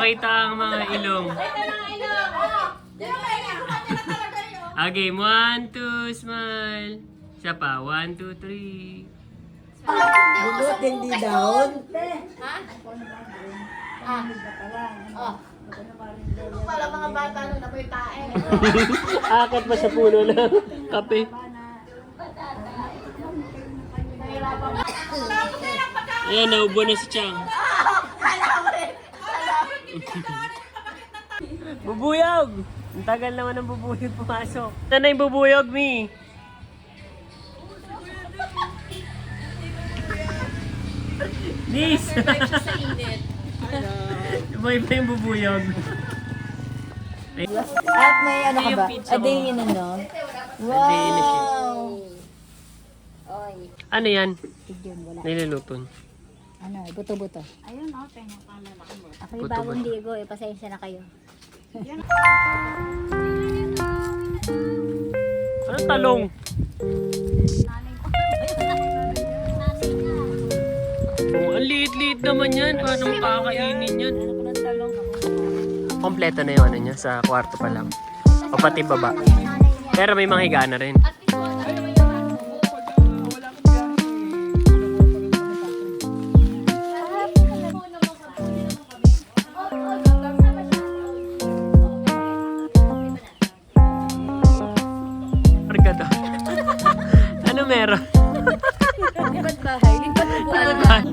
ipakita ang mga ilong. Okay, 1, 2, smile. Isa pa, 1, 2, 3. Bulot hindi down. Pala mga bata nung napoy tae. Akit pa sa puno ng kape. Ayan, naubo na si Chang. Bubuyog! Ang tagal naman ng bubuyog pumasok. Saan na yung bubuyog, Mi? Nis! Sa init. Iba yung bubuyog. At may ano ka ba? Pizza A day in ano? day in a ship. Wow! Ano yan? Yun, wala. Niluluto. Ano, buto-buto. Ayun, tenga pala laki mo. Ako yung bagong ligo eh, pasensya na kayo. Anong talong? Oh, ang liit-liit naman yan. Paano kakainin yan? Ano ko ng talong? Kompleto na yung ano niya sa kwarto pa lang. O pati baba. Pero may mga higaan na rin. Argado. Ano meron? Lipat bahay, lipat upuan.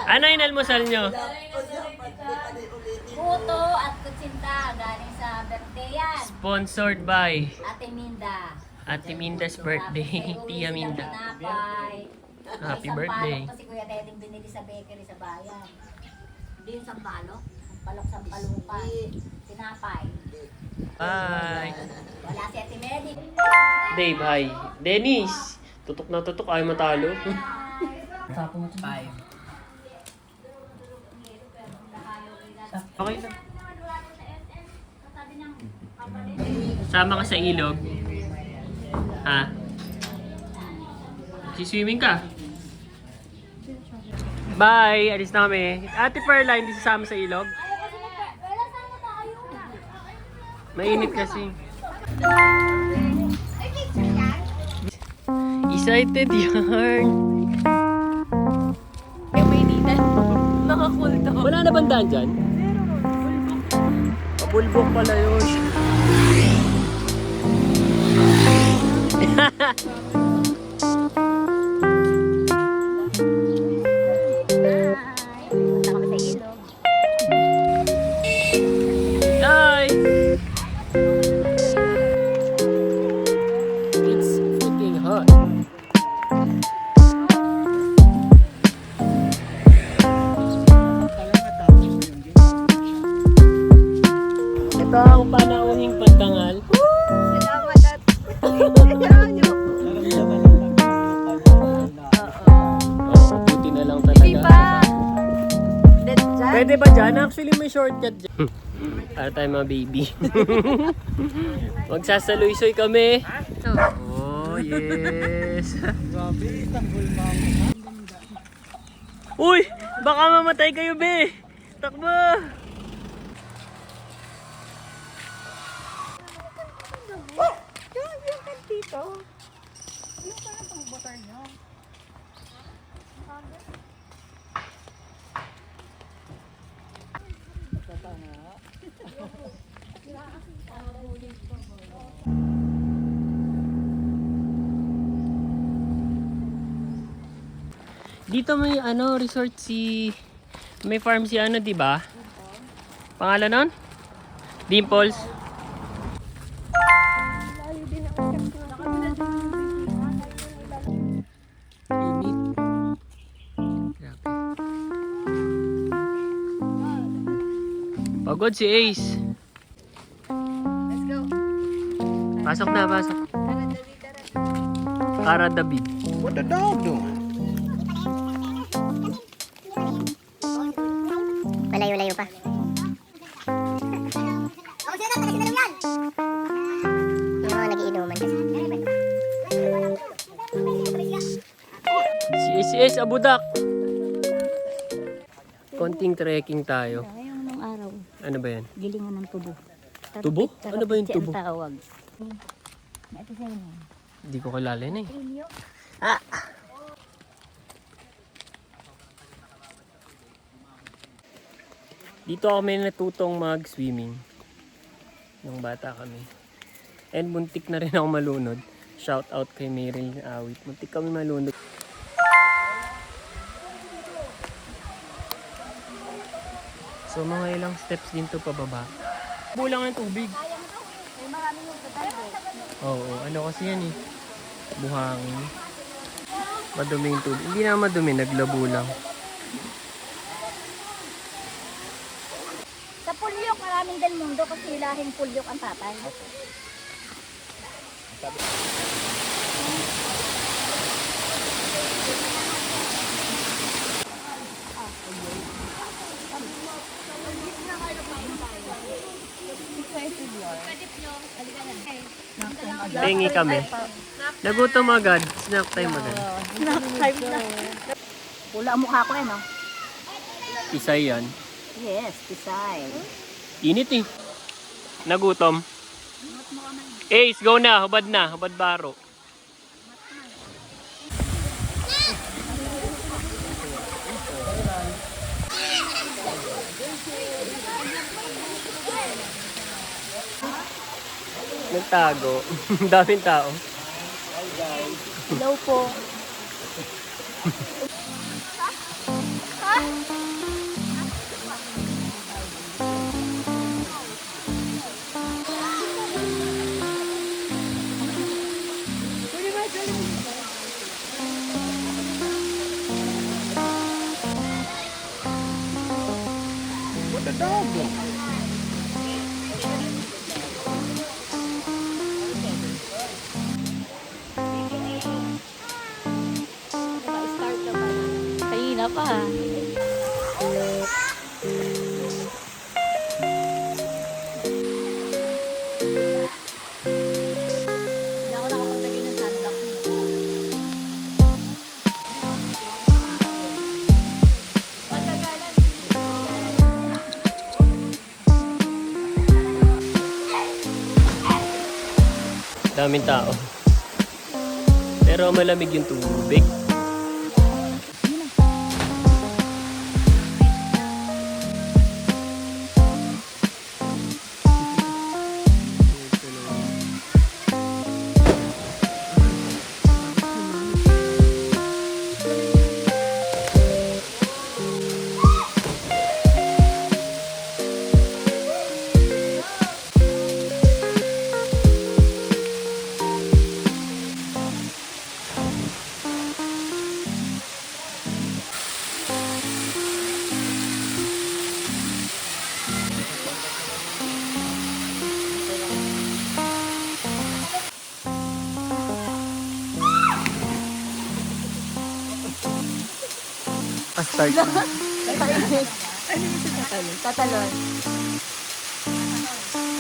Ano yung almusal nyo? Puto at kutsinta, galing sa birthday yan. Sponsored by Ate Minda. Ate Minda's birthday. Tia Minda. Tinapay. Happy Isang birthday. palok pa si Kuya Teding binili sa bakery sa bayan. Hindi yung sampalok. Sampalok-sampalukan. Tinapay. Bye. Wala si Ate Medi. Dave, hi. Dennis. Tutok na tutok. Ayaw matalo. Okay lang. Sama ka sa ilog. Ha? Si-swimming ka. Bye! Alis na kami. Ate Perla, hindi sasama sa ilog? Mainit kasi. Excited yarn. Naka-cool to. Wala na bandaan dyan? Pabulbok pala yun. Punta kami sa ilog. Hi! It's freaking hot. Ito ang panauhing pandangal. Salamat at Oo, buti na lang talaga. dyan. Pwede ba dyan? Actually, may shortcut dyan. Para tayo mga baby. Magsasaluy-soy kami. Oh, yes. Uy! Baka mamatay kayo, be! Takbo! Yung kantito. Ano pa na itong butter nyo? Dito may ano, resort si... May farm si ano, di ba? Pangalan nun? Dimples? Init. Grabe. Pagod si Ace. Let's go. Pasok na, pasok. Tara, dali, tara. Cara David. What the dog doing? Malayo-layo pa. Yung mga nagiinuman kasi. CSS Abudak. Konting trekking tayo. Ngayong nung araw, Ano ba yan? gilingan ng tubo. Tubo? Ano ba yung tubo? Ang tawag. Ito sa inyo. Hindi ko kilala yun eh. Dito kami natutong mag-swimming. Nung bata kami. And muntik na rin ako malunod. Shout out kay Meryl Awit. Muntik kami malunod. So mga ilang steps din to pababa. Bulang ng tubig. May marami yung total. Oo, ano kasi yan eh. Buhangin. Madumi yung tubig. Hindi na madumi, naglabo lang. Sa Pulyok, maraming Del Mundo kasi lahing Pulyok ang tatay. Pengi kami. Nagutom agad. Snack time agad. Pula ang mukha ko eh, no? Isay yan. Yes, Pisay. Init eh. Nagutom. Ace, go na. Hubad na. Hubad baro. Nagtago. Daming tao. Hello po. Kanina pa. Hindi ako nakapaglagay ng sunblock. Daming tao. Pero malamig yung tubig. Pa-start na. Tatalon.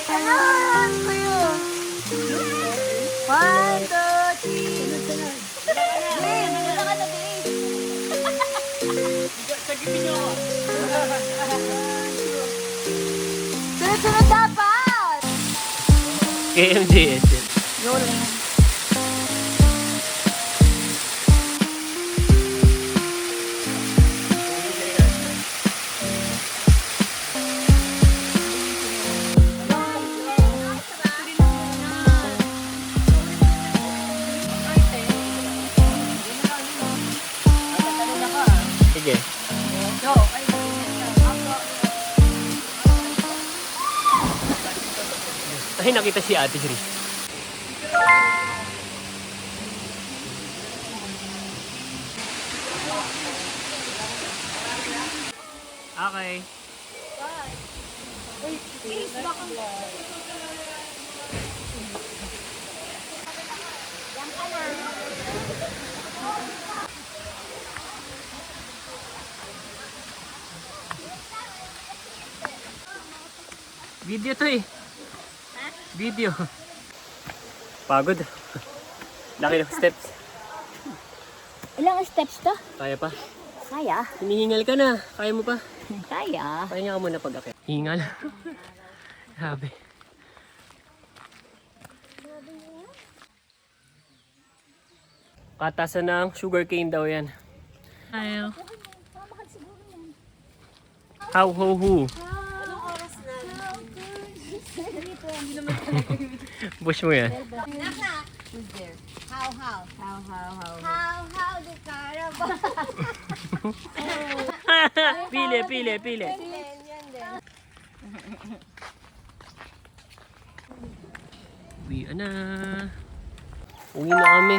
Talon ko yun. 1, 2, 3. Dave, wala ka na, Dave. Sunod-sunod dapat. KMJS. Rolling. Sige. Ay, nakita si Ate Sri. Okay. Video to eh. Video. Pagod. Laki ng steps. Ilang steps to? Kaya pa. Kaya. Hinihingal ka na. Kaya mo pa. Kaya. Pahinga ka muna pag-akit. Hingal. Grabe. Katasan ng sugarcane daw yan. Ayaw. How ho ho. Push mo yan. Who's there? How the carabao? Pili. Uwi na. Uwi na kami.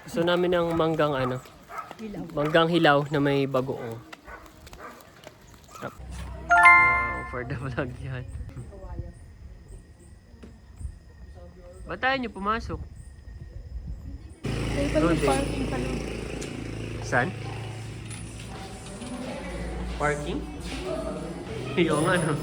Gusto namin ng manggang ano. Manggang hilaw na may bagoong. Sarap. Wow, for the vlog yan. Ba't tayo nyo pumasok? Doon din. Saan? Parking? Yung ano?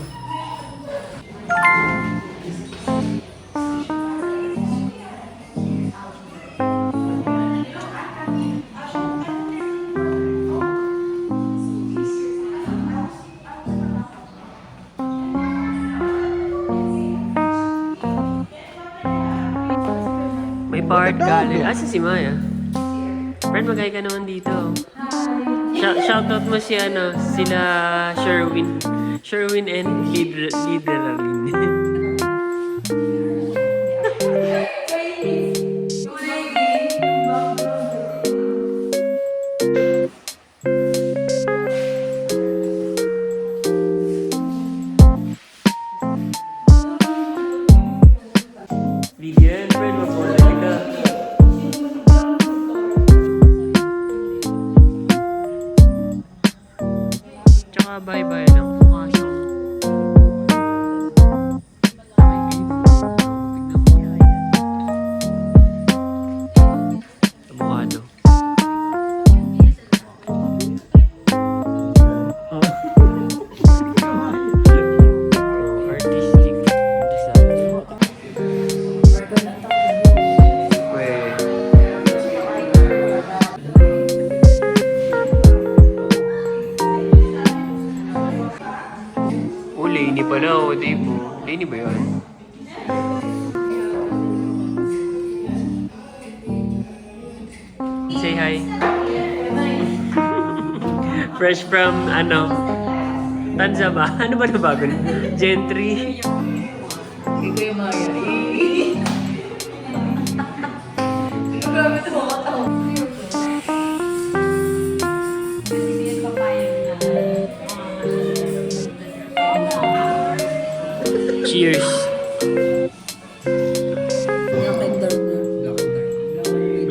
May part gallery. Asa si Maya? Friend, magay ka naman dito. Shoutout mo si ano, sila Sherwin. Sherwin and Lideralin. Lilian, friend, mag-order ka. Tsaka bye-bye lang. Pumasok. Abogado. Artistic design. Oh, Lainey pala. O, di mo. Lainey ba yun? Say hi. Fresh from, ano, Tanza ba? Ano ba na bago? Gentry. Cheers.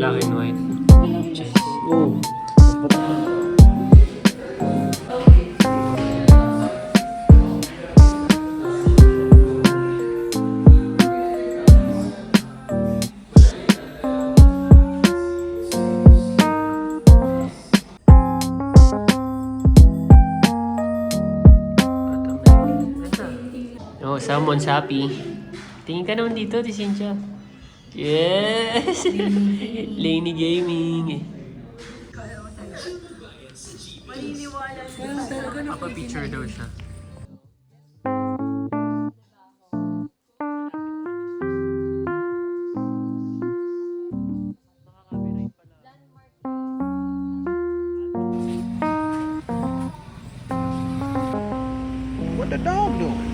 Black and white. Cheers. Oh. Oh, salmon sapi. Tingin ka naman dito, di Cynthia. Yes! Lainey Gaming. Papa-picture daw siya. What the dog doing?